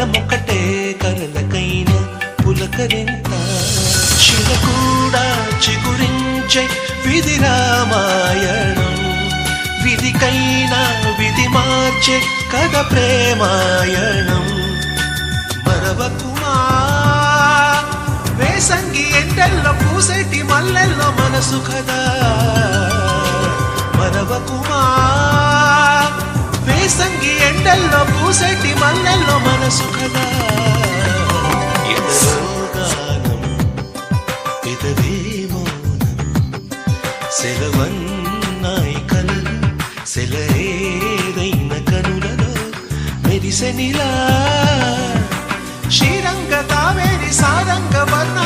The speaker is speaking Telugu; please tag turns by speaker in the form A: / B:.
A: మనమొకటే కలలకైన పులకరింత శిల కూడా చిగురించే విధి రామాయణం విధికైనా విధి మార్చే కథ ప్రేమాయణం మరవకుమా వేసంగి ఎండల్లో పూసేటి మల్లెల్లో మనసు కదా మరవకుమా వేసంగి ఎండల్లో పూసేటి మల్లెల్లో మనసు కదా ఎదరోగానం పెదవే మౌనం సెలవన్నాయి కలలు సెలయేదైన కనులలో మెరిసెనిలా శ్రీరంగ కావేరి సారంగ వర్ణ